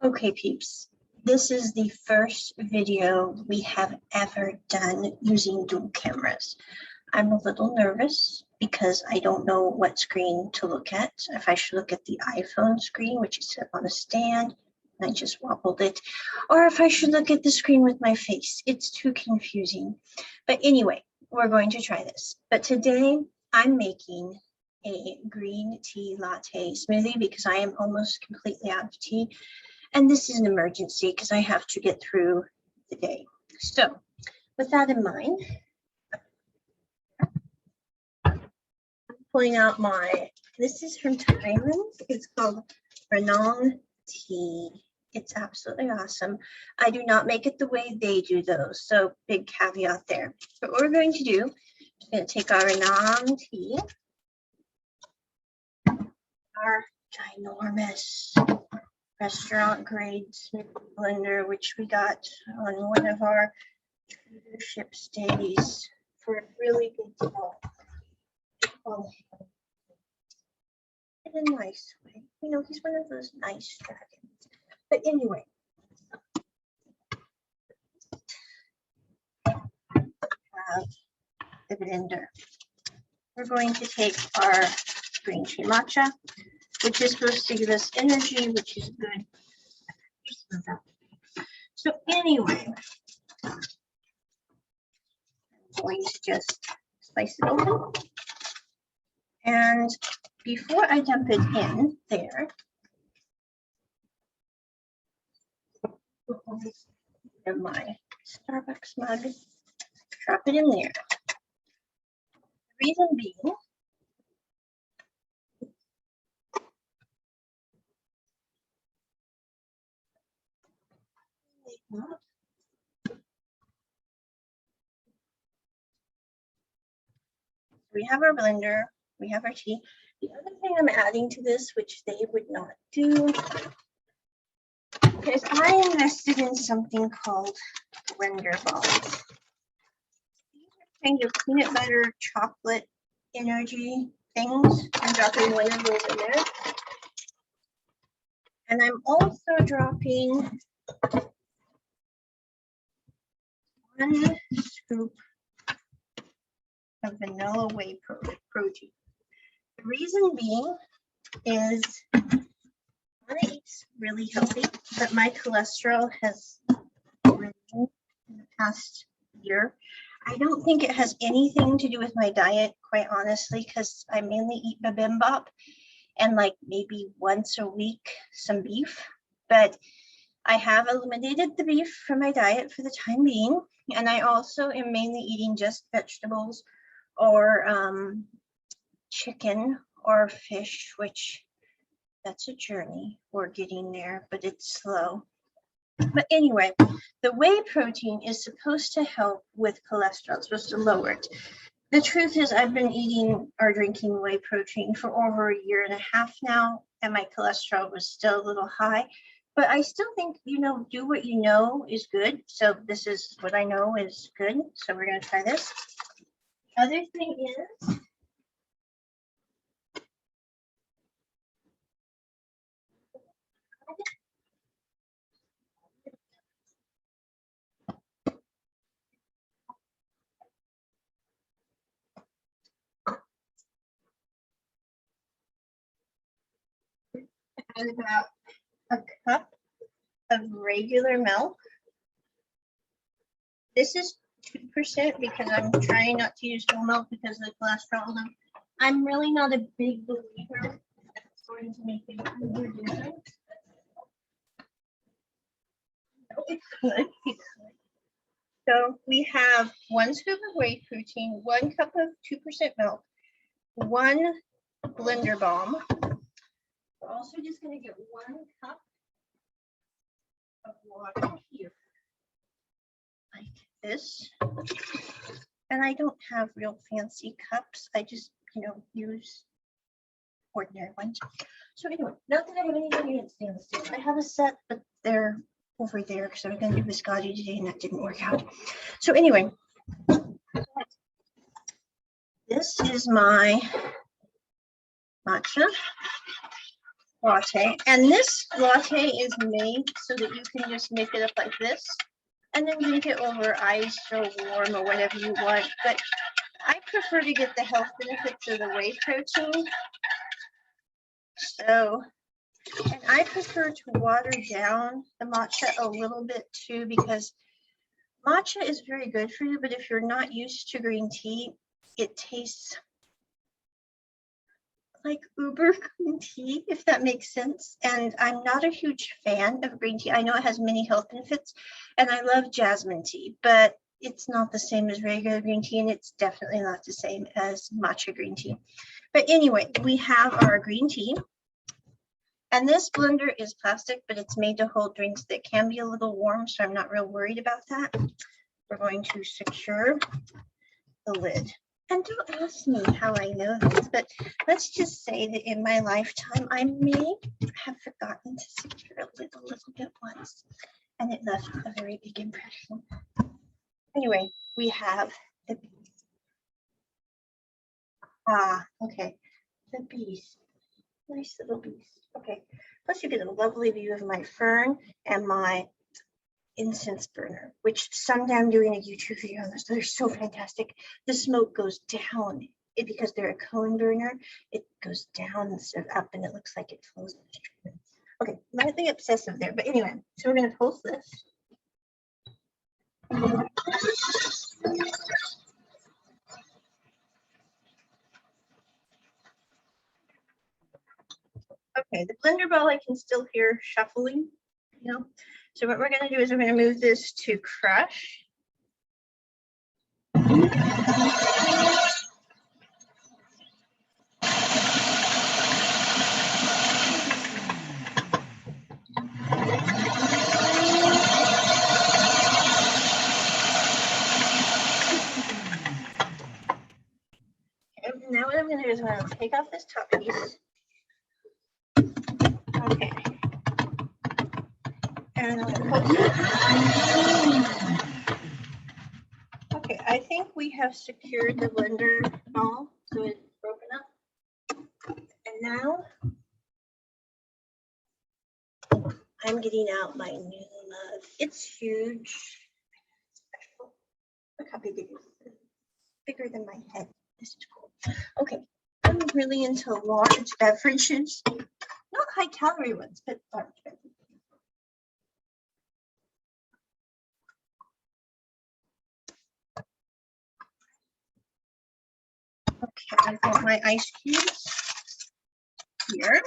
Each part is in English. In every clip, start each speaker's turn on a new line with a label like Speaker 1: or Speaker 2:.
Speaker 1: Okay, peeps, this is the first video we have ever done using dual cameras. I'm a little nervous because I don't know what screen to look at. If I should look at the iPhone screen, which is set on a stand, and I just wobbled it, or if I should look at the screen with my face. It's too confusing. But anyway, we're going to try this. But today I'm making a green tea latte smoothie because I am almost completely out of tea. And this is an emergency because I have to get through the day. So with that in mind, I'm pulling out this is from Thailand. It's called Renong tea. It's absolutely awesome. I do not make it the way they do those. So big caveat there. But what we're going to do, we're going to take our Renong tea, our ginormous restaurant grade blender, which we got on one of our ship stays for a really good deal. In a nice way. You know, he's one of those nice dragons. But anyway, have the blender. We're going to take our green tea matcha, which is supposed to give us energy, which is good. So anyway, I'm going to just slice it open. And before I dump it in there, in my Starbucks mug, drop it in there. The reason being, we have our blender, we have our tea. The other thing I'm adding to this, which they would not do, is I invested in something called blender balls. These are kind of peanut butter chocolate energy things. I'm dropping one of those in there. And I'm also dropping 1 scoop of vanilla whey protein. The reason being is I want to eat really healthy, but my cholesterol has risen in the past year. I don't think it has anything to do with my diet, quite honestly, because I mainly eat bibimbap and like maybe once a week some beef. But I have eliminated the beef from my diet for the time being. And I also am mainly eating just vegetables or chicken or fish, which that's a journey. We're getting there, but it's slow. But anyway, the whey protein is supposed to help with cholesterol. It's supposed to lower it. The truth is I've been eating or drinking whey protein for over 1.5 years now, and my cholesterol was still a little high. But I still think, you know, do what you know is good. So this is what I know is good. So we're going to try this. Other thing is, add about a cup of regular milk. This is 2% because I'm trying not to use whole milk because of the cholesterol. I'm really not a big believer that's going to make a huge difference. No, it's good. It's good. So we have 1 scoop of whey protein, 1 cup of 2% milk, 1 blender balm. We're also just going to get 1 cup of water here, like this. And I don't have real fancy cups. I just, you know, use ordinary ones. So anyway, not that I have anything against stainless steel. I have a set, but they're over there because I was going to do biscotti today and that didn't work out. So anyway, this is my matcha. latte. And this latte is made so that you can just make it up like this and then drink it over ice or warm or whatever you want. But I prefer to get the health benefits of the whey protein. So, and I prefer to water down the matcha a little bit too, because matcha is very good for you, but if you're not used to green tea, it tastes like uber green tea, if that makes sense. And I'm not a huge fan of green tea. I know it has many health benefits, and I love jasmine tea, but it's not the same as regular green tea, and it's definitely not the same as matcha green tea. But anyway, we have our green tea. And this blender is plastic, but it's made to hold drinks that can be a little warm, so I'm not real worried about that. We're going to secure the lid. And don't ask me how I know this, but let's just say that in my lifetime, I may have forgotten to secure a lid a little bit once, and it left a very big impression. Anyway, we have the bees. Okay, the bees. Nice little bees. Okay, plus you get a lovely view of my fern and my incense burner, which someday I'm doing a YouTube video on this. They're so fantastic. The smoke goes down because they're a cone burner. It goes down instead of up, and it looks like it flows. Okay, lightly obsessive there, but anyway, so we're going to post this. Okay, the blender bowl I can still hear shuffling, you know. So what we're going to do is we're going to move this to crush. And now what I'm going to do is I'm going to take off this top piece. Okay. And I'm going to post it. Okay, I think we have secured the blender ball, so it's broken up. And now I'm getting out my new mug. It's huge. Special. Look how big it is. Bigger than my head. This is cool. Okay, I'm really into large beverages. Not high calorie ones, but large beverages. Okay, I've got my ice cubes here.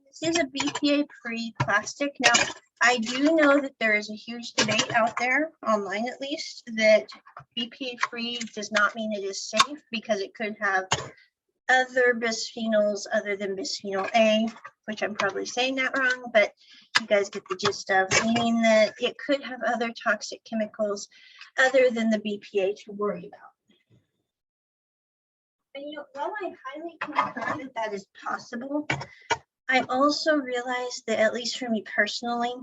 Speaker 1: This is a BPA-free plastic. Now, I do know that there is a huge debate out there, online at least, that BPA-free does not mean it is safe because it could have other bisphenols other than bisphenol A, which I'm probably saying that wrong, but you guys get the gist of, meaning that it could have other toxic chemicals other than the BPA to worry about. And you know, while I highly concur that that is possible, I also realize that, at least for me personally,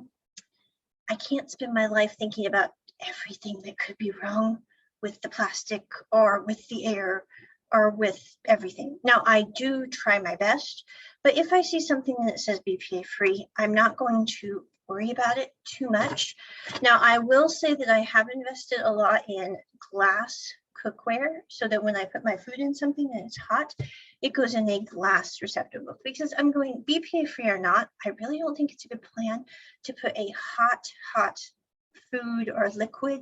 Speaker 1: I can't spend my life thinking about everything that could be wrong with the plastic or with the air or with everything. Now, I do try my best, but if I see something that says BPA free, I'm not going to worry about it too much. Now, I will say that I have invested a lot in glass cookware so that when I put my food in something and it's hot, it goes in a glass receptacle, because I'm going BPA free or not, I really don't think it's a good plan to put a hot food or liquid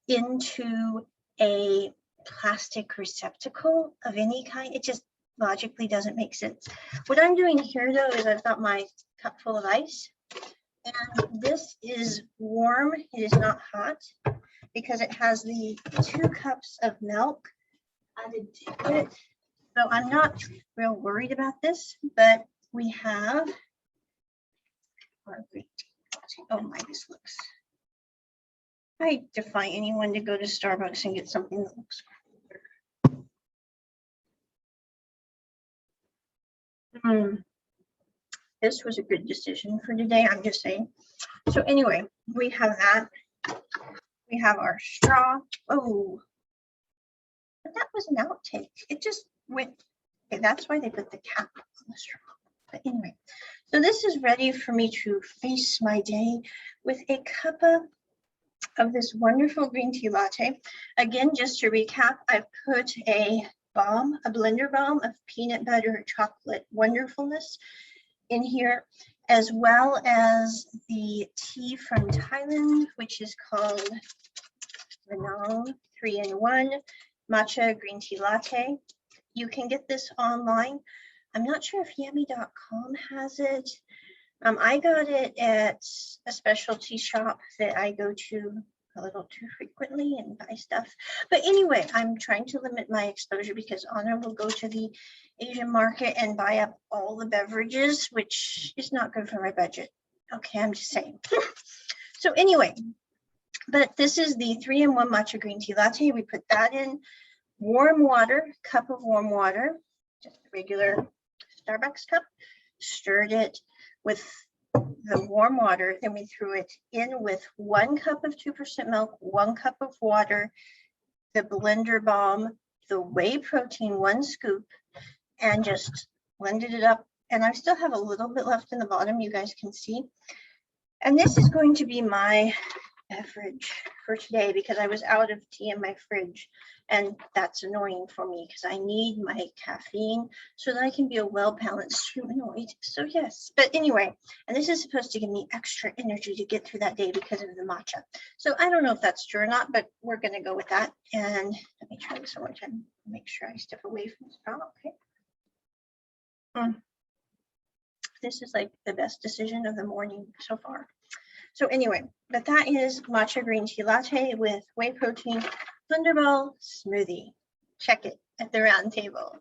Speaker 1: into a plastic receptacle of any kind. It just logically doesn't make sense. What I'm doing here though is I've got my cup full of ice, and this is warm. It is not hot because it has the 2 cups of milk added to it. So I'm not real worried about this, but we have our green tea. Oh my, this looks, I defy anyone to go to Starbucks and get something that looks cooler. This was a good decision for today, I'm just saying. So anyway, we have that. We have our straw. Oh, But that was an outtake. It just went, okay, that's why they put the cap on the straw. But anyway, so this is ready for me to face my day with a cup of this wonderful green tea latte. Again, just to recap, I've put a blender balm of peanut butter chocolate wonderfulness in here, as well as the tea from Thailand, which is called Renong 3-in-1 Matcha Green Tea Latte. You can get this online. I'm not sure if yummy.com has it. I got it at a specialty shop that I go to a little too frequently and buy stuff. But anyway, I'm trying to limit my exposure because Anna will go to the Asian market and buy up all the beverages, which is not good for my budget. Okay, I'm just saying. So anyway, but this is the 3-in-1 matcha green tea latte. We put that in warm water, cup of warm water, just a regular Starbucks cup, stirred it with the warm water, then we threw it in with 1 cup of 2% milk, 1 cup of water, the blender balm, the whey protein, 1 scoop, and just blended it up. And I still have a little bit left in the bottom, you guys can see. And this is going to be my beverage for today because I was out of tea in my fridge, and that's annoying for me because I need my caffeine so that I can be a well-balanced humanoid. So yes, but anyway, and this is supposed to give me extra energy to get through that day because of the matcha. So I don't know if that's true or not, but we're going to go with that. And let me try this one more time. Make sure I step away from the straw. Okay. This is like the best decision of the morning so far. So anyway, but that is matcha green tea latte with whey protein Thunderball smoothie. Check it at the round table.